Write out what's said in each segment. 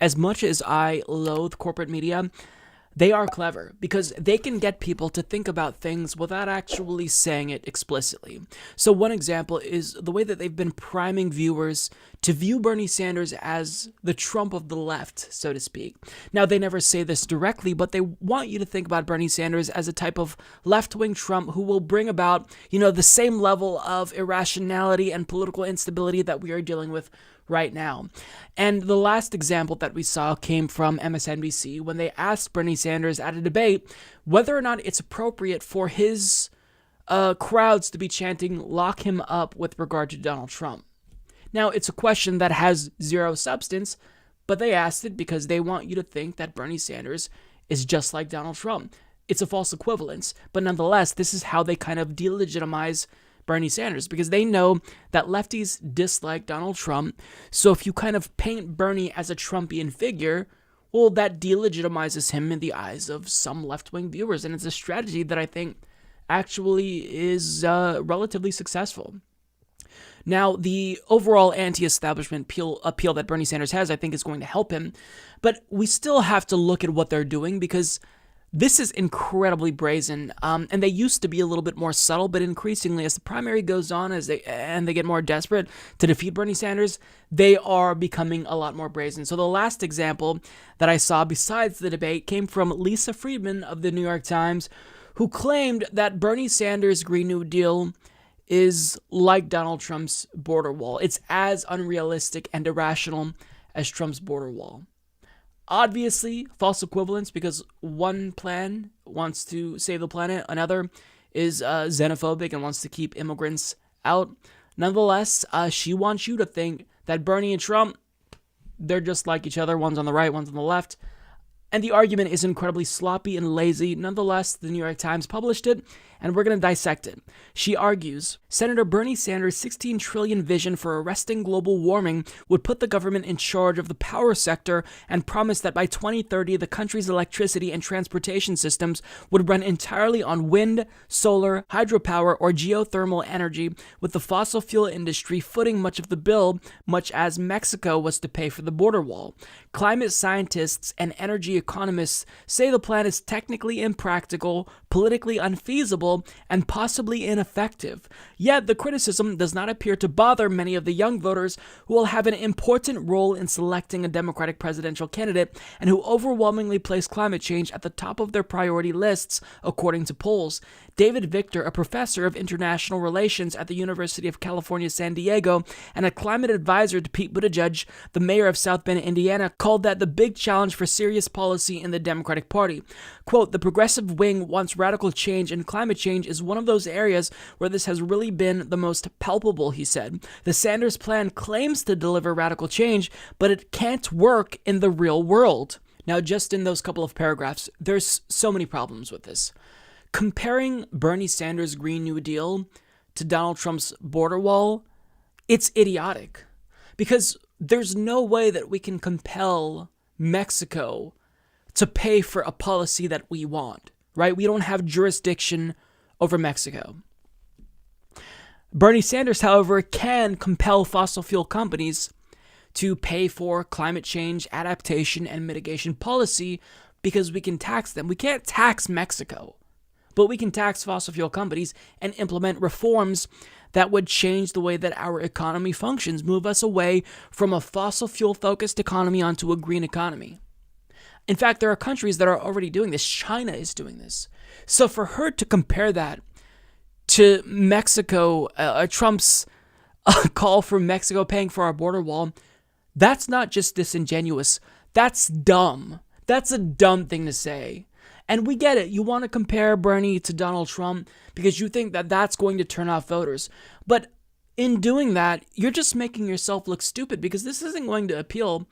as much as I loathe corporate media, they are clever because they can get people to think about things without actually saying it explicitly. So one example is the way that they've been priming viewers to view Bernie Sanders as the Trump of the left, so to speak. Now, they never say this directly, but they want you to think about Bernie Sanders as a type of left-wing Trump who will bring about, the same level of irrationality and political instability that we are dealing with right now. And the last example that we saw came from MSNBC when they asked Bernie Sanders at a debate whether or not it's appropriate for his crowds to be chanting "lock him up" with regard to Donald Trump. Now, it's a question that has zero substance, but they asked it because they want you to think that Bernie Sanders is just like Donald Trump. It's a false equivalence, but nonetheless, this is how they kind of delegitimize Bernie Sanders, because they know that lefties dislike Donald Trump. So if you kind of paint Bernie as a Trumpian figure, well, that delegitimizes him in the eyes of some left-wing viewers. And it's a strategy that I think actually is relatively successful. Now, the overall anti-establishment appeal that Bernie Sanders has, I think, is going to help him. But we still have to look at what they're doing, because this is incredibly brazen, and they used to be a little bit more subtle, but increasingly, as the primary goes on, they get more desperate to defeat Bernie Sanders, they are becoming a lot more brazen. So the last example that I saw besides the debate came from Lisa Friedman of the New York Times, who claimed that Bernie Sanders' Green New Deal is like Donald Trump's border wall. It's as unrealistic and irrational as Trump's border wall. Obviously, false equivalence, because one plan wants to save the planet, another is xenophobic and wants to keep immigrants out. Nonetheless, she wants you to think that Bernie and Trump, they're just like each other. One's on the right, one's on the left. And the argument is incredibly sloppy and lazy. Nonetheless, the New York Times published it, and we're going to dissect it. She argues, Senator Bernie Sanders' $16 trillion vision for arresting global warming would put the government in charge of the power sector and promise that by 2030, the country's electricity and transportation systems would run entirely on wind, solar, hydropower, or geothermal energy, with the fossil fuel industry footing much of the bill, much as Mexico was to pay for the border wall. Climate scientists and energy economists say the plan is technically impractical, politically unfeasible, and possibly ineffective. Yet the criticism does not appear to bother many of the young voters who will have an important role in selecting a Democratic presidential candidate and who overwhelmingly place climate change at the top of their priority lists, according to polls. David Victor, a professor of international relations at the University of California, San Diego, and a climate advisor to Pete Buttigieg, the mayor of South Bend, Indiana, called that the big challenge for serious policy in the Democratic Party. Quote, the progressive wing wants radical change, and climate change is one of those areas where this has really been the most palpable, he said. The Sanders plan claims to deliver radical change, but it can't work in the real world. Now, just in those couple of paragraphs, there's so many problems with this. Comparing Bernie Sanders' Green New Deal to Donald Trump's border wall, it's idiotic. Because there's no way that we can compel Mexico to pay for a policy that we want, right? We don't have jurisdiction over Mexico. Bernie Sanders, however, can compel fossil fuel companies to pay for climate change adaptation and mitigation policy because we can tax them. We can't tax Mexico, but we can tax fossil fuel companies and implement reforms that would change the way that our economy functions, move us away from a fossil fuel focused economy onto a green economy. In fact, there are countries that are already doing this. China is doing this. So for her to compare that to Mexico, Trump's call for Mexico paying for our border wall, that's not just disingenuous. That's dumb. That's a dumb thing to say. And we get it. You want to compare Bernie to Donald Trump because you think that that's going to turn off voters. But in doing that, you're just making yourself look stupid because this isn't going to appeal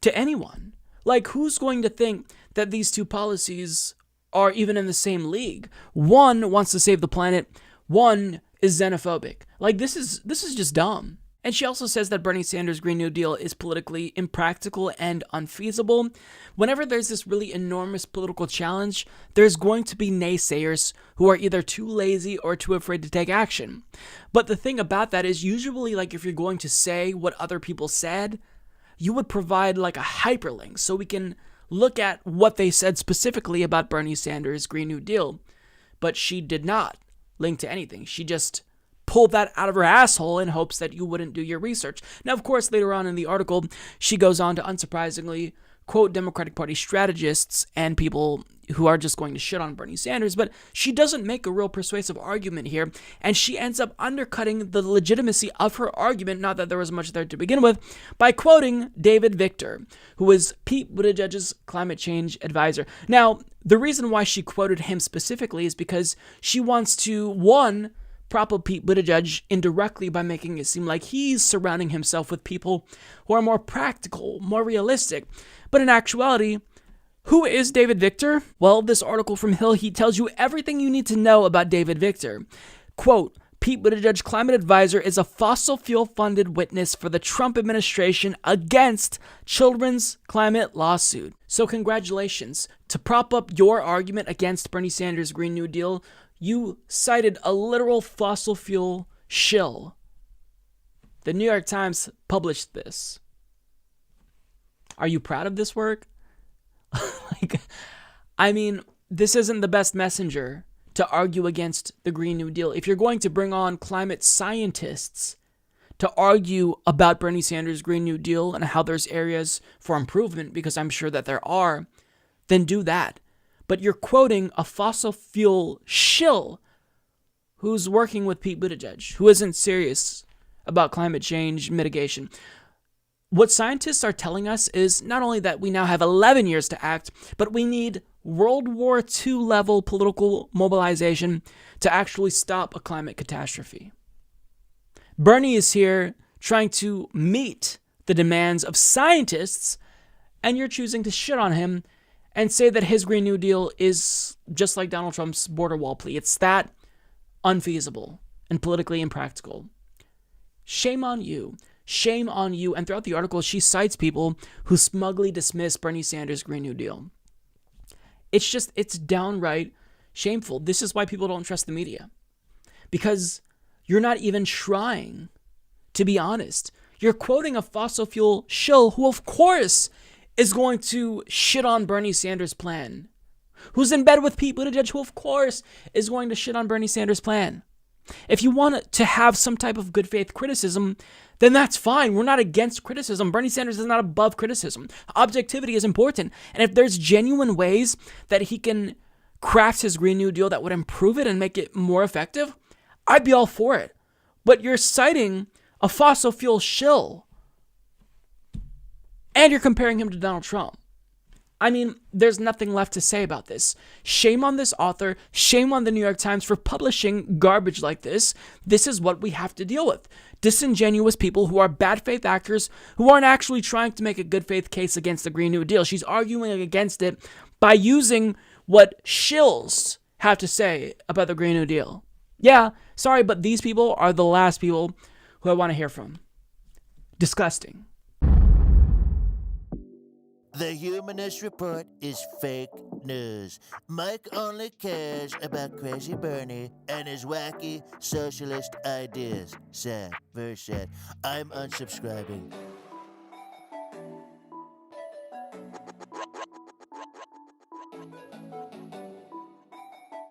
to anyone. Like, who's going to think that these two policies are even in the same league? One wants to save the planet. One is xenophobic. Like, this is just dumb. And she also says that Bernie Sanders' Green New Deal is politically impractical and unfeasible. Whenever there's this really enormous political challenge, there's going to be naysayers who are either too lazy or too afraid to take action. But the thing about that is usually, like, if you're going to say what other people said, you would provide like a hyperlink so we can look at what they said specifically about Bernie Sanders' Green New Deal. But she did not link to anything. She just pulled that out of her asshole in hopes that you wouldn't do your research. Now, of course, later on in the article, she goes on to unsurprisingly quote Democratic Party strategists and people who are just going to shit on Bernie Sanders, but she doesn't make a real persuasive argument here, and she ends up undercutting the legitimacy of her argument, not that there was much there to begin with, by quoting David Victor, who is Pete Buttigieg's climate change advisor. Now, the reason why she quoted him specifically is because she wants to, one, prop up Pete Buttigieg indirectly by making it seem like he's surrounding himself with people who are more practical, more realistic. But in actuality, who is David Victor? Well, this article from Hill Heat tells you everything you need to know about David Victor. Quote, Pete Buttigieg, climate advisor, is a fossil fuel-funded witness for the Trump administration against children's climate lawsuit. So congratulations. To prop up your argument against Bernie Sanders' Green New Deal, you cited a literal fossil fuel shill. The New York Times published this. Are you proud of this work? This isn't the best messenger to argue against the Green New Deal. If you're going to bring on climate scientists to argue about Bernie Sanders' Green New Deal and how there's areas for improvement, because I'm sure that there are, then do that. But you're quoting a fossil fuel shill who's working with Pete Buttigieg, who isn't serious about climate change mitigation. What scientists are telling us is not only that we now have 11 years to act, but we need World War II level political mobilization to actually stop a climate catastrophe. Bernie is here trying to meet the demands of scientists, and you're choosing to shit on him and say that his Green New Deal is just like Donald Trump's border wall plea. It's that unfeasible and politically impractical. Shame on you. Shame on you. And throughout the article, she cites people who smugly dismiss Bernie Sanders' Green New Deal. It's downright shameful. This is why people don't trust the media. Because you're not even trying to be honest. You're quoting a fossil fuel shill who, of course, is going to shit on Bernie Sanders' plan. Who's in bed with Pete Buttigieg, who, of course, is going to shit on Bernie Sanders' plan. If you want to have some type of good faith criticism, then that's fine. We're not against criticism. Bernie Sanders is not above criticism. Objectivity is important. And if there's genuine ways that he can craft his Green New Deal that would improve it and make it more effective, I'd be all for it. But you're citing a fossil fuel shill, and you're comparing him to Donald Trump. There's nothing left to say about this. Shame on this author. Shame on the New York Times for publishing garbage like this. This is what we have to deal with. Disingenuous people who are bad faith actors who aren't actually trying to make a good faith case against the Green New Deal. She's arguing against it by using what shills have to say about the Green New Deal. Yeah, sorry, but these people are the last people who I want to hear from. Disgusting. The Humanist Report is fake news. Mike only cares about Crazy Bernie and his wacky socialist ideas. Sad, very sad. I'm unsubscribing.